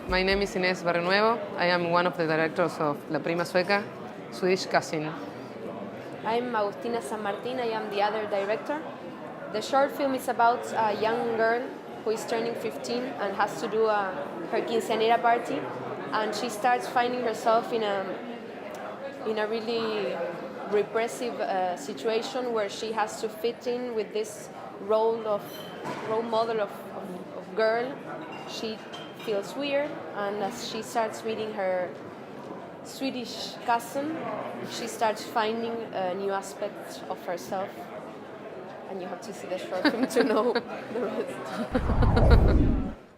My name is Inés Barrionuevo. I am one of the directors of La Prima Sueca, Swedish Cousin. I'm Agustina San. I am the other director. The short film is about a young girl who is turning 15 and has to do her quinceañera party, and she starts finding herself in a really repressive situation where she has to fit in with this role model of girl. She feels weird, and as she starts meeting her Swedish cousin, she starts finding new aspects of herself. And you have to see the short film to know the rest.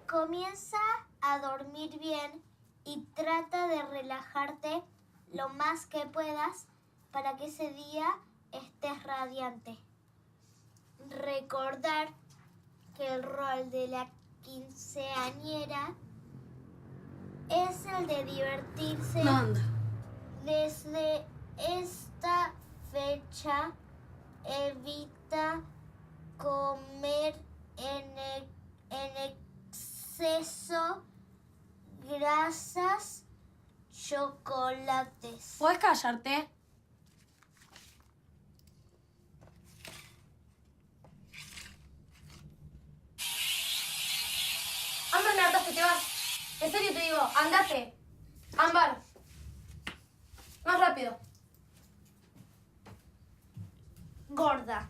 Comienza a dormir bien y trata de relajarte lo más que puedas para que ese día estés radiante. Recordar que el rol de la quinceañera es el de divertirse. Manda. Desde esta fecha evita comer en exceso grasas, chocolates. ¿Puedes callarte? Ámbar, me hartaste, te vas. En serio te digo, andate. Ámbar. Más rápido. Gorda.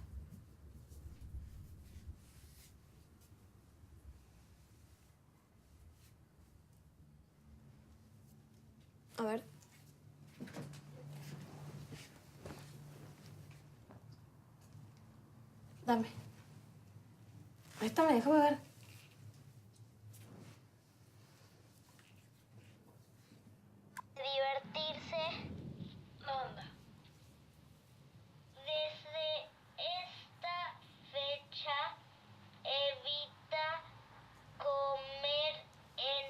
A ver. Dame. Préstame, déjame ver. Divertirse. Manda. Desde esta fecha evita comer en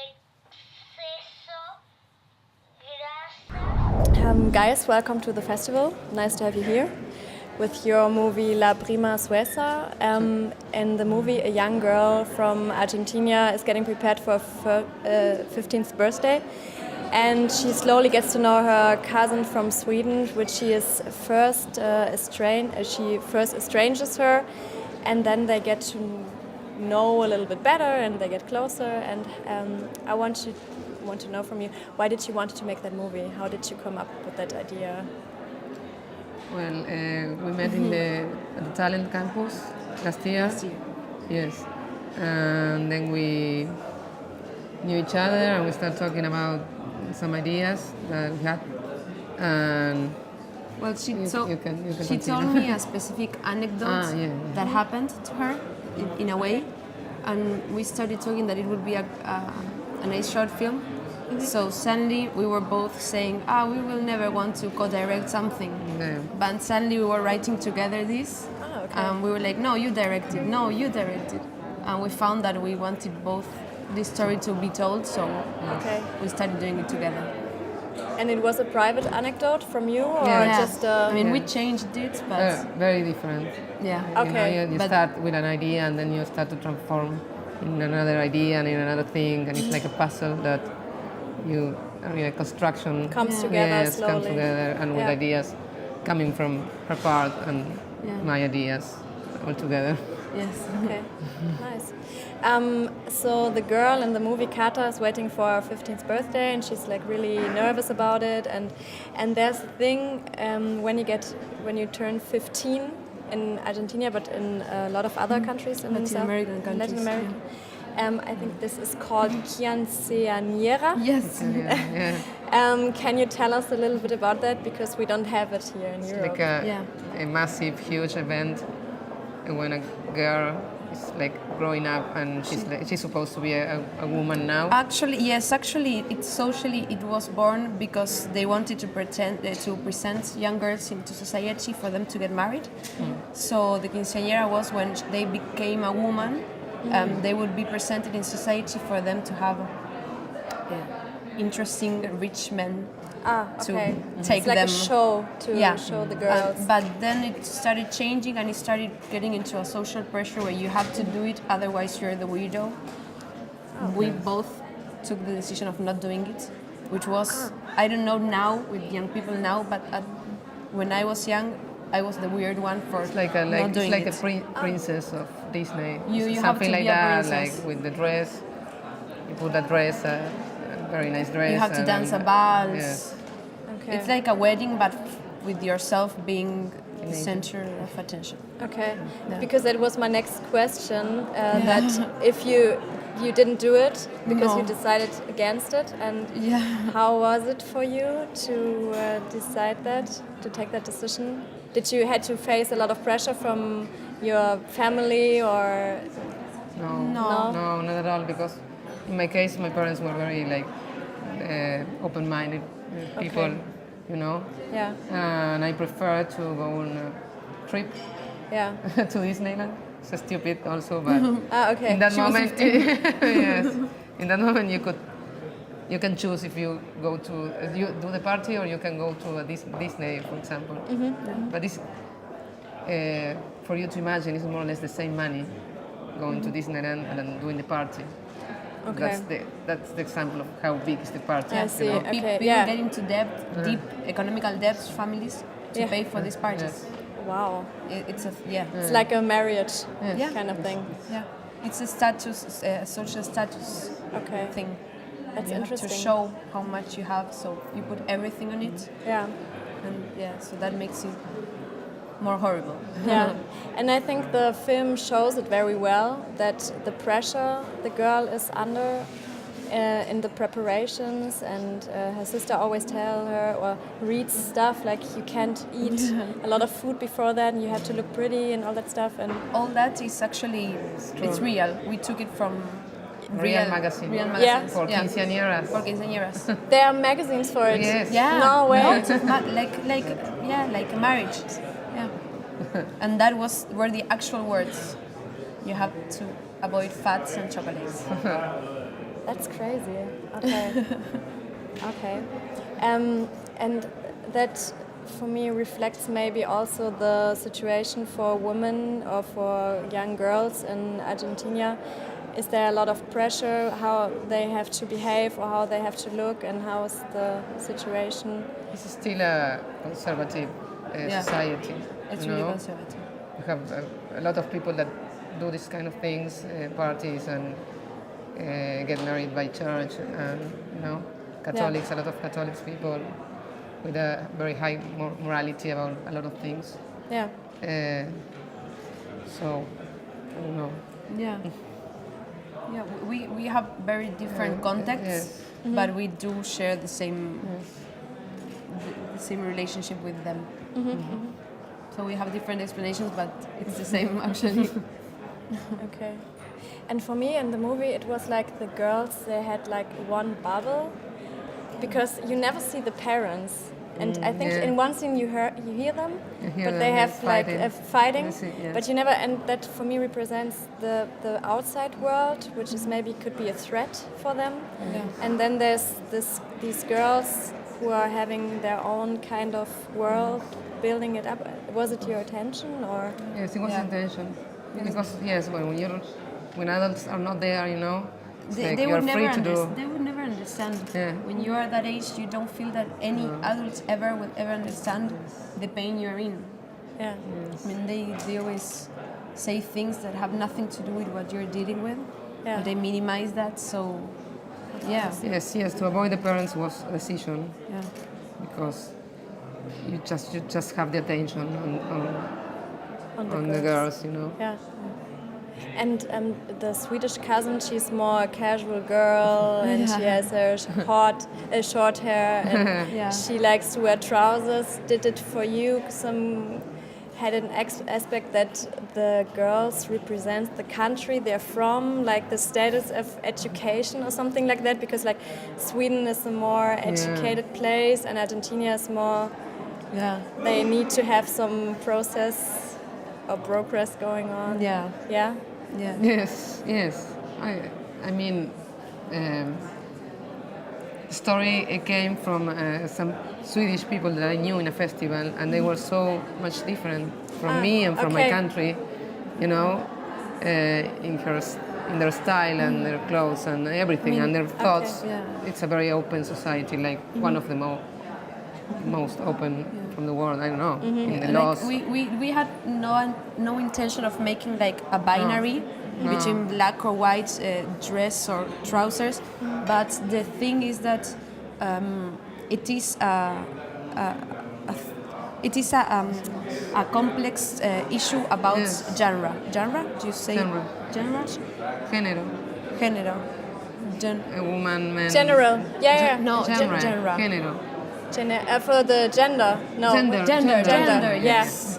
exceso grasas. Guys, welcome to the festival. Nice to have you here with your movie La Prima Sueca. In the movie, a young girl from Argentina is getting prepared for her 15th birthday, and she slowly gets to know her cousin from Sweden, which she first estranges her, and then they get to know a little bit better and they get closer. And I want to know from you, why did you want to make that movie? How did you come up with that idea? Well, we met at the talent campus last year. Yes. And then we knew each other and we started talking about some ideas that we had. And Well, she you can she continue. told me a specific anecdote Yeah. that happened to her in a way, and we started talking that it would be a nice short film. So suddenly we were both saying, we will never want to co-direct something. Yeah. But suddenly we were writing together this, okay. and we were like, no, you direct it, no, you direct it. And we found that we wanted both this story to be told, so Okay. we started doing it together. And it was a private anecdote from you, or Yeah. just I mean, we Yeah. changed it, but Very different. yeah. Okay. You But- start with an idea and then you start to transform in another idea and in another thing, and it's like a puzzle that a construction Comes together comes slowly. together, and with Yeah. ideas coming from her part and Yeah. my ideas all together. Yes. Okay, nice. So the girl in the movie Catas is waiting for her 15th birthday, and she's like really nervous about it. And there's a thing when you turn 15 in Argentina, but in a lot of other countries in Latin South- American countries, Latin America. I think this is called quinceañera. Yes. Yeah. Can you tell us a little bit about that, because we don't have it here in Europe? Like a, Yeah. a massive, huge event when a girl is like growing up and she's supposed to be a woman now. Actually, yes. Actually, it was born because they wanted to present young girls into society for them to get married. So the quinceañera was when they became a woman. They would be presented in society for them to have interesting rich men to okay. take It's like them. a show to Yeah. show the girls. But then it started changing, and it started getting into a social pressure where you have to do it, otherwise you're the weirdo. we both took the decision of not doing it, which was, I don't know now with young people now, but when I was young, I was the weird one for not doing it. It's like a princess of Disney. You have something to like be a that, princess. like with the dress. You put a dress, a very nice dress. You have to and dance a then- vals. Yes. Okay. It's like a wedding, but with yourself being the center of attention. Okay, Yeah. because that was my next question. That if you didn't do it because you No. decided against it, and how was it for you to decide that, to take that decision? Did you had to face a lot of pressure from your family or? No, not at all. Because in my case, my parents were very open-minded people, you know. Yeah. And I prefer to go on a trip Yeah. to Disneyland. It's stupid also, but Okay. in that moment, yes, in that moment you can choose if you go to you do the party or you can go to a Disney, for example. But this, for you to imagine, is more or less the same money going to Disneyland and doing the party. Okay. That's the example of how big is the party. I you see. know? Okay. People Yeah. get into debt, deep economical debts, families, to Yeah. pay for these parties. Wow. It's a It's like a marriage Yeah. kind of thing. Yeah, it's a status, social status Okay. thing. That's You have to interesting. show how much you have, so you put everything on it, Yeah. and so that makes it more horrible. Yeah, and I think the film shows it very well, that the pressure the girl is under in the preparations, and her sister always tell her or reads stuff like you can't eat a lot of food before that, and you have to look pretty and all that stuff. And All that is actually it's real. We took it from Real magazine. Real Yeah. magazines. For quinceañeras. For quinceañeras. there are magazines for it. Yes. Yeah. No way. Lots of like a marriage. Yeah. And that were the actual words. You have to avoid fats and chocolates. That's crazy. Okay. Okay. And that for me reflects maybe also the situation for women or for young girls in Argentina. Is there a lot of pressure how they have to behave or how they have to look, and how is the situation? It's still a conservative society. It's you really know? conservative. We have a lot of people that do these kind of things, parties, and get married by church, and Catholics, a lot of Catholic people with a very high morality about a lot of things. Yeah. So, I don't know. Yeah. Yeah, we have very different contexts, but we do share the same the same relationship with them. So we have different explanations, but it's the same actually. Okay. And for me in the movie, it was like the girls, they had like one bubble, because you never see the parents. And I think yeah. in one scene you hear them, You hear but them, they have yes, like fighting. fighting, Yes, yes. but you never. And that for me represents the outside world, which is maybe could be a threat for them. Yeah. And then there's these girls who are having their own kind of world, building it up. Was it your attention or? Yes, it was Yeah. intention. Because yes, when adults are not there, it's They like you're would free never to do. they would never understand. Yeah. When you are that age, you don't feel that any adults will ever understand the pain you're in. Yeah. I mean, they always say things that have nothing to do with what you're dealing with. Yeah. But they minimize that, so yeah. Yes. To avoid the parents was a decision Yeah. because you just have the attention on the girls, Yeah. And the Swedish cousin, she's more a casual girl, and she has her short hair, and Yeah. she likes to wear trousers. Did it for you had an aspect that the girls represent the country they're from, like the status of education or something like that? Because like Sweden is a more educated place, and Argentina is more. Yeah. They need to have some process or progress going on. Yeah. Yeah. Yeah. Yes. I mean, the story came from some Swedish people that I knew in a festival, and they were so much different from me and from my okay. country. In her in their style and their clothes and everything and their thoughts. Yeah. It's a very open society, like one of the most open from the world. I don't know. In the laws. We had no intention of making like a binary between black or white dress or trousers, but the thing is that it is a complex issue about genre. Genre? Do you say Genre. Genre? Género. Género. A woman, man. General. Yeah. No, Genre. genre. Género. For the gender. No. Gender. Yes.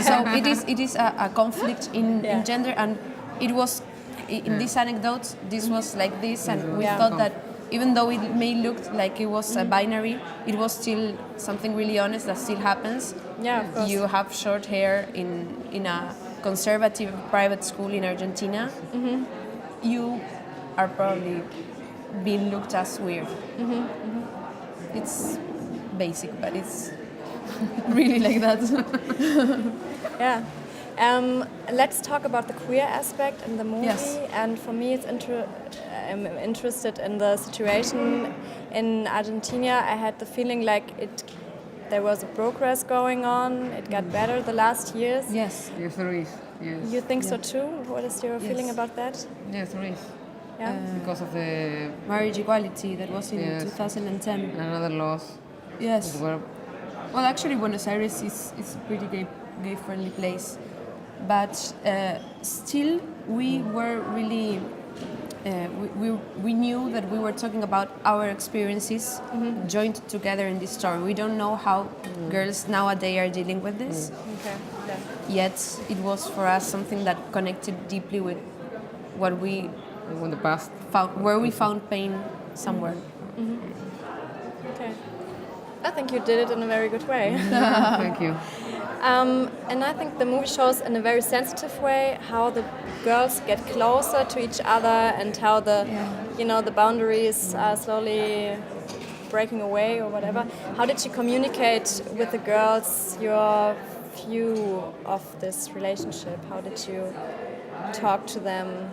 So it is a conflict in gender, and it was in this anecdote. This was like this, and we thought that even though it may look like it was a binary, it was still something really honest that still happens. Yeah, of course. You have short hair in a conservative private school in Argentina. You are probably being looked as weird. It's basic, but it's really like that. Yeah. Let's talk about the queer aspect in the movie. Yes. And for me, I'm interested in the situation in Argentina. I had the feeling like there was a progress going on. It got better the last years. Yes. Yes, there is. Yes. You think so too? What is your feeling about that? Yes, there is. Yeah. Because of the Marriage equality that was in 2010. and other laws. Yes. that were Well, actually, Buenos Aires is a pretty gay-friendly place, but still, we were really we knew that we were talking about our experiences joined together in this story. We don't know how girls nowadays are dealing with this. Okay. Yeah. Yet, it was for us something that connected deeply with what we in the past. found, where we found pain somewhere. Okay. I think you did it in a very good way. Thank you. And I think the movie shows in a very sensitive way how the girls get closer to each other and how the boundaries are slowly breaking away or whatever. How did you communicate with the girls your view of this relationship? How did you talk to them?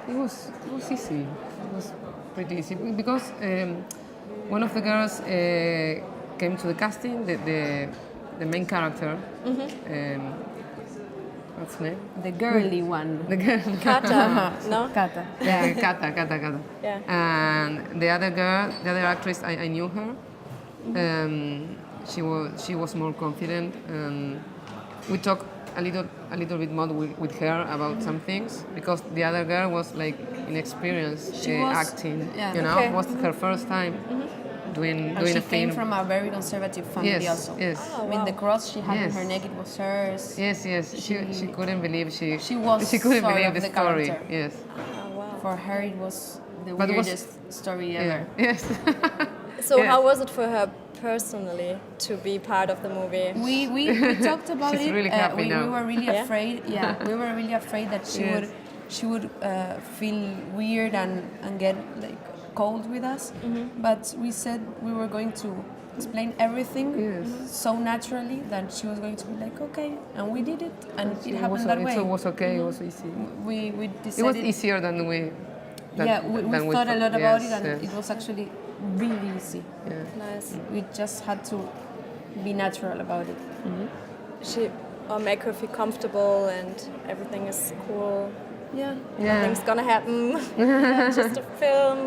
It was easy. It was pretty easy because one of the girls came to the casting. The main character. What's her name? The girly one. The girl. Kata, no? Cata. Yeah, Cata. Yeah. And the other girl, the other actress, I knew her. She was more confident, and we talked a little bit more with her about some things because the other girl was like inexperienced acting. Yeah. You know, Okay. it was her first time doing And she a film. came from a very conservative family Yes, also. yes. Oh, I mean, the cross she had Yes. on her neck, it was hers. Yes. She couldn't believe she sort couldn't believe of the the story. character. Yes. Oh, wow. For her, it was the But it was- weirdest story ever. Yes. So Yes. how was it for her personally to be part of the movie? We talked about She's it. really happy we now. were really Yeah? afraid. Yeah, we were really afraid that Yes. she would feel weird and get like cold with us. But we said we were going to explain everything so naturally that she was going to be like, okay, and we did it, and it happened that way. It was okay. It was easy. We It decided. was easier than we. We thought a lot about it, and yes. it was actually really easy. Yeah. Nice. We just had to be natural about it. Or make her feel comfortable and everything is cool. Yeah. Nothing's gonna happen. Just a film.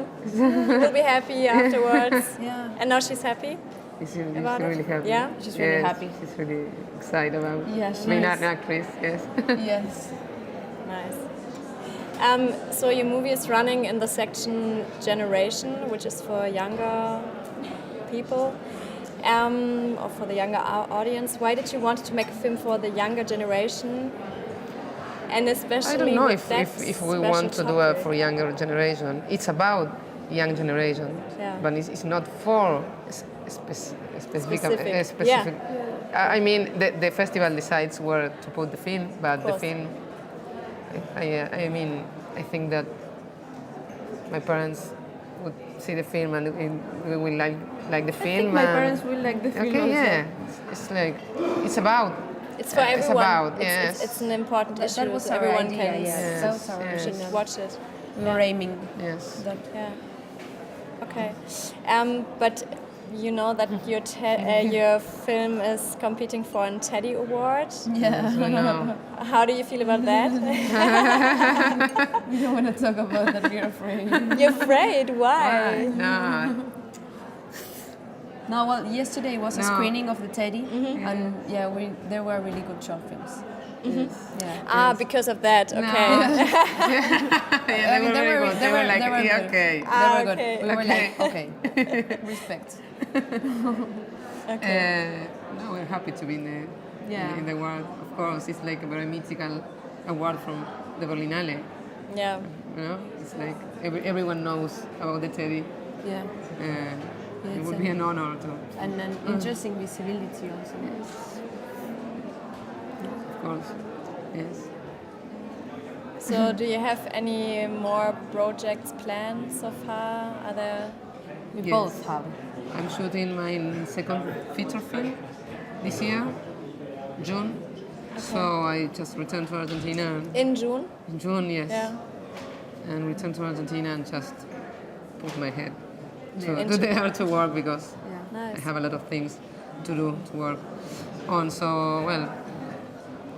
We'll be happy afterwards. Yeah. And now she's happy. She's About it? really happy. Yeah? She's really Yes, happy. She's really excited about Yeah, she being is. an actress. Yes. Yes. Nice. So your movie is running in the section Generation, which is for younger people, or for the younger audience. Why did you want to make a film for the younger generation? And especially I don't know with that if we special want to do it topic? for younger generation. It's about young generation, Yeah. but it's not for specific. Specific. I mean, the festival decides where to put the film, but the course. film. I mean, I think that my parents would see the film and we will like the I film. think my and- parents will like the film Okay, also. yeah. It's like it's about it's for everyone. about, It's- yes. it's an important issue. That was so our everyone idea, can yes. That was our Yes. should original. watch it. We were aiming Yes. that. Yeah. Okay. But you know that your film is competing for a Teddy Award. Yeah. I know. How do you feel about that? We don't want to talk about that. We're afraid. You're afraid? Why? No. No, well, yesterday was a No. screening of the Teddy, and yeah, there were really good short films. Yeah. Because of that. Okay. Yeah, they were very good. They were like, yeah, good. okay. They were good. okay. We were like, okay, respect. No, we're happy to be in the Yeah. in the award. Of course, it's like a very mythical award from the Berlinale. Yeah. You know, it's like everyone knows about the Teddy. Yeah, It it's would be an honor to, and an interesting visibility also. of course. Yes. So, do you have any more projects planned so far? Are there? We Yes. both have. I'm shooting my second feature film this year, June. So I just returned to Argentina In June? in June, yes. Yeah. And returned to Argentina and just put my head to Into- there to work because Nice. I have a lot of things to do to work on. So well,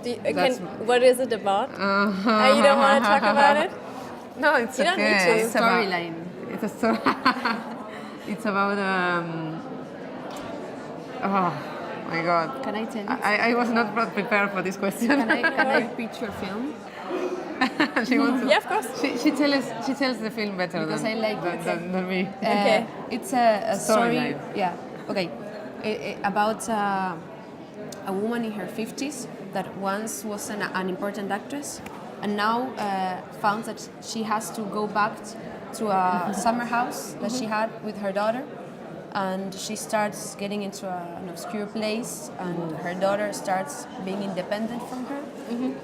That's- What is it about? You don't want to talk about it? no, it's You don't okay. need to. It's about- Storyline. It's a story. It's about oh my God. Can I tell you? I was not prepared for this question. Can I pitch your film? She wants to. Yeah, of course. She tells the film better Because than, I like than me. Okay. It's a story. Storyline. Yeah. Okay. About a woman in her 50s that once was an important actress, and now found that she has to go back to a summer house that she had with her daughter, and she starts getting into an obscure place, and her daughter starts being independent from her,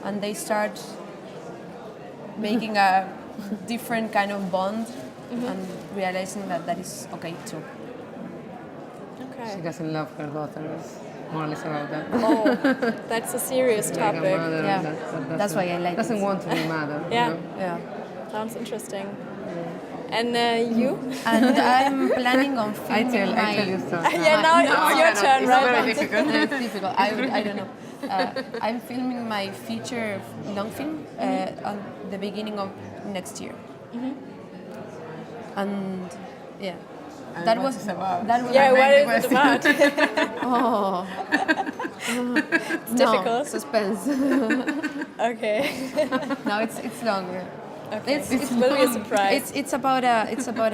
and they start making a different kind of bond, and realizing that that is okay too. Okay. She doesn't love her daughter. It's more or less about that. Oh, that's a serious Like a topic. mother Yeah. that That's why I like doesn't it. want to be mother. Yeah. You know? Yeah. Sounds interesting. And you? And I'm planning on I filming tell you so. Yeah, now it's your turn, It's right? very difficult. It's difficult. I don't know. I'm filming my feature long film on the beginning of next year. And yeah, And that what was it's about? that was Yeah, I what made is the it about? oh It's difficult. suspense. Okay. No, it's longer. Okay. It's It will be a surprise. It's about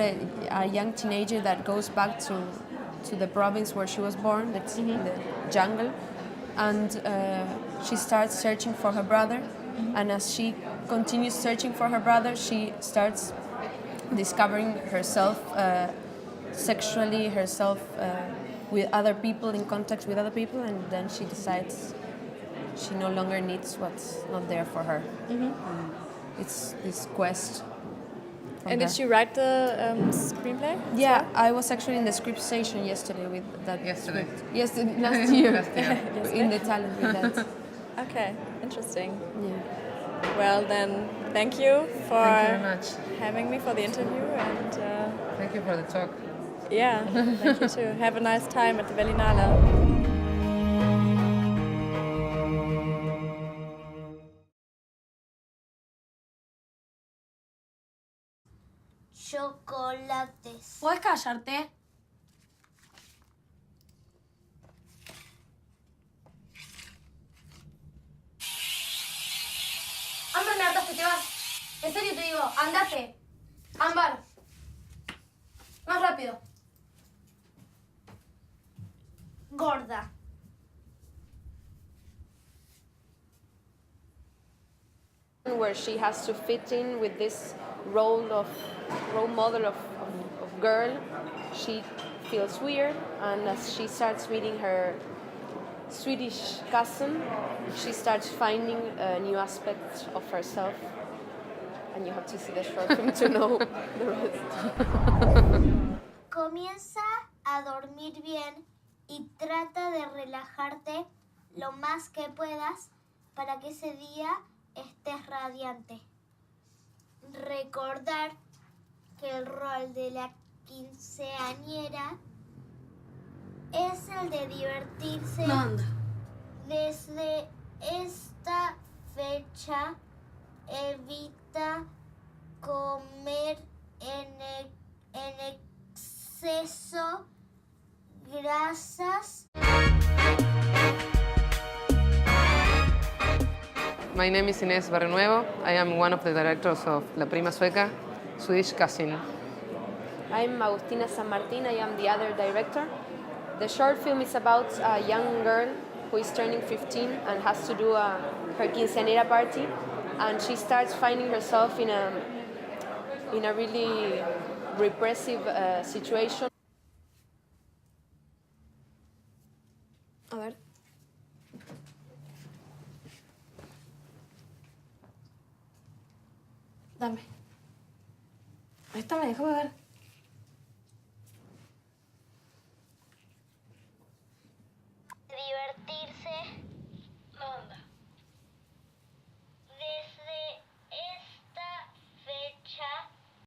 a young teenager that goes back to the province where she was born. That's in the jungle, and she starts searching for her brother. And as she continues searching for her brother, she starts discovering herself sexually, herself with other people, in contact with other people, and then she decides she no longer needs what's not there for her. It's this quest. from And did her. she write the screenplay? Yeah, I was actually in the script station yesterday with that Yesterday. script. Yesterday, last year. Last year. In the talent with that. Okay, interesting. Yeah. Well, then, thank you for Thank you very much. having me for the interview, and Thank you for the talk. yeah, thank you too. Have a nice time at the Berlinale. Chocolates. ¿Puedes callarte? Ámbar, me hartas que te vas. En serio te digo, andate. Ámbar. Más rápido. Gorda. Where she has to fit in with this role model of girl. She feels weird, and as she starts meeting her Swedish cousin, she starts finding a new aspect of herself, and you have to see the short film to know the rest. Comienza a dormir bien y trata de relajarte lo más que puedas para que ese día estés radiante. Recordar que el rol de la quinceañera es el de divertirse. No anda. Desde esta fecha evita comer en exceso grasas. My name is Inés Barrionuevo. I am one of the directors of La Prima Sueca, Swedish Cousin. I'm Agustina San. I am the other director. The short film is about a young girl who is turning 15 and has to do her quinceañera party, and she starts finding herself in a really repressive situation. A ver. Dame. Ahí está, déjame ver.